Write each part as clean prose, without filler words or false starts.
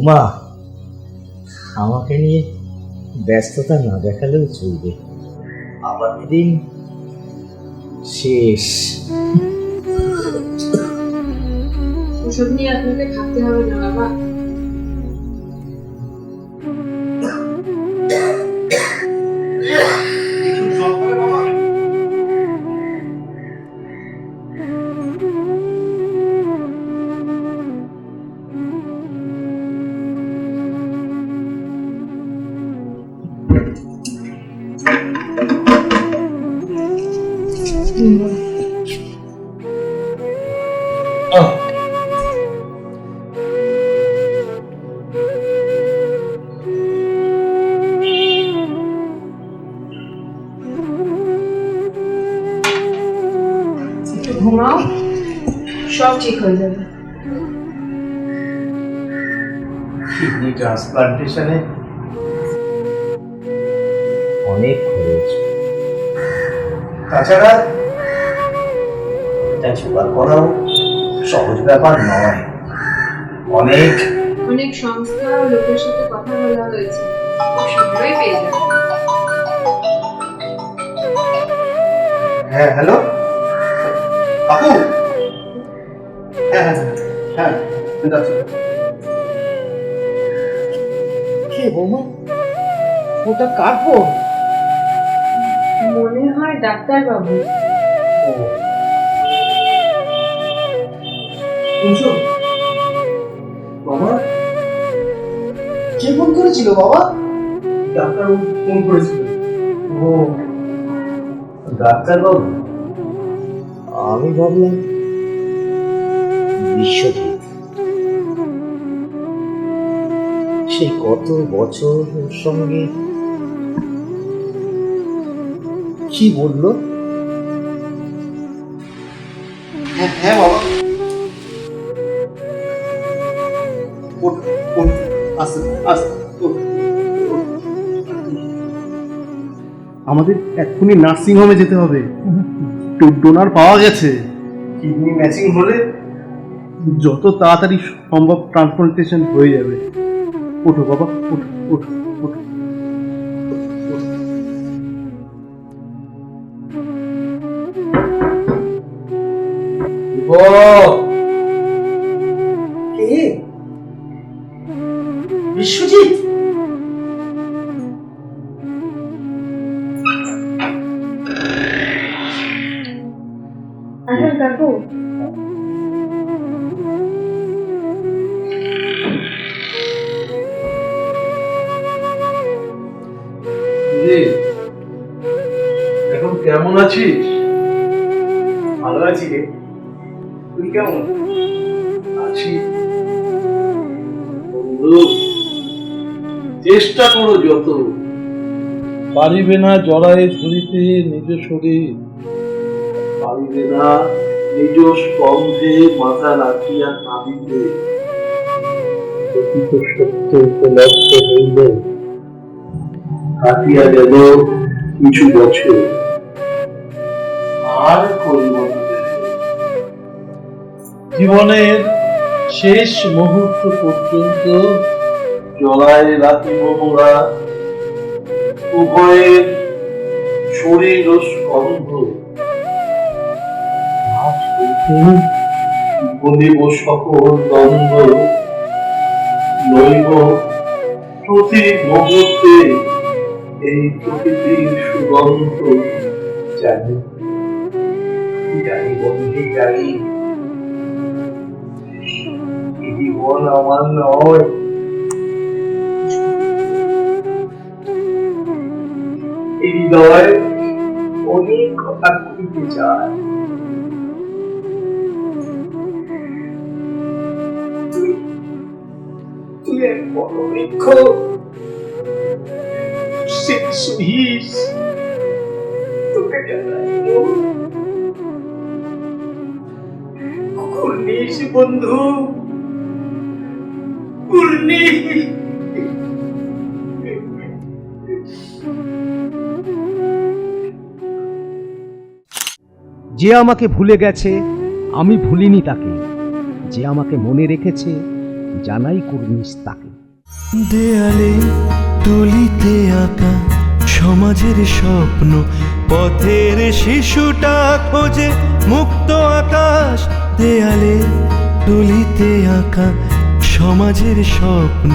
বৌমা, আমাকে নিয়ে ব্যস্ততা না দেখালেও চলবে। আমার দিন শেষ। ওসব নিয়ে আপনাকে ভাবতে হবে না বাবা। ঘুমাও, সব ঠিক হয়ে যাবে। কিডনি ট্রান্সপ্লান্টেশনে অনেক খরচ, তাছাড়া এটা জোগাড় করাও সহজ ব্যাপার নয়। অনেক অনেক সংস্থা ও লোকের সাথে কথা বলা হয়েছে, খুব শীঘ্রই পেয়ে যাবে। হ্যাঁ, হ্যালো কাকু। হ্যাঁ হ্যাঁ হ্যাঁ, কে বৌমা? ওটা কার ফোন? মনে হয় ডাক্তার বাবু। শুনছো বাবা? কে ফোন করেছিল বাবা? ডাক্তারবাবু ফোন করেছিল। ও, ডাক্তারবাবু? আমি ভাবলাম বিশ্বজিৎ। সেই কত বছর ওর সঙ্গে। কি বললো? হ্যাঁ বাবা, আমাদের এক্ষুনি নার্সিং হোমে যেতে হবে। ডোনার পাওয়া গেছে। কিডনি ম্যাচিং হলে যত তাড়াতাড়ি সম্ভব ট্রান্সপ্লান্টেশন হয়ে যাবে। ওঠো বাবা, ওঠো ওঠো ওঠো। কে? বিশ্বজিৎ? আসুন কাকু। এখন কেমন আছিস? ভালো আছি রে, তুই কেমন? আছি বন্ধু, চেষ্টা করো যত পারিবে না জড়ায় ধরিতে নিজ শরীর, পারিবে না নিজ স্কন্ধে মাথা রাখিয়া কাঁদিতে। প্রকৃত সত্য উপলব্ধ হইল, কাটিয়া গেল কিছু বছর, আর করিব না। জীবনের শেষ মুহূর্ত পর্যন্ত জড়ায় রাখিব মোরা উভয়ের শরীর ও স্কন্ধ। আজ হইতে বলিব সকল দ্বন্দ্ব, লইব প্রতি মুহূর্তে এই প্রকৃতির সুগন্ধ। জানি জানি বন্ধু, জানি জীবন আমার নয়। হৃদয় অনেক কথা কইতে চায়। তুই এক বড় বৃক্ষ, সে সহিস তোকে জানাই কুর্নিশ বন্ধু, কুর্নিশ। যে আমাকে ভুলে গেছে আমি ভুলিনি তাকে, যে আমাকে মনে রেখেছে জানাই কুর্নিশ তাকে। দেয়ালে তুলিতে আঁকা সমাজের স্বপ্ন, পথের শিশুটা খোঁজে মুক্ত আকাশ। দেয়ালে তুলিতে আঁকা সমাজের স্বপ্ন,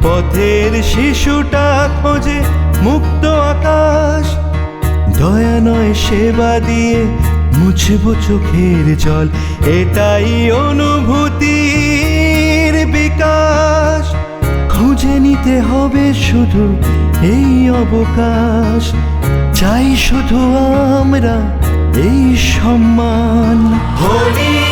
পথের শিশুটা খোঁজে মুক্ত আকাশ। দয়া নয় সেবা দিয়ে মুছবো চোখের জল, এটাই অনুভূতির বিকাশ। খুঁজে নিতে হবে শুধু এই অবকাশ, চাই শুধু আমরা এই সম্মান। হোলি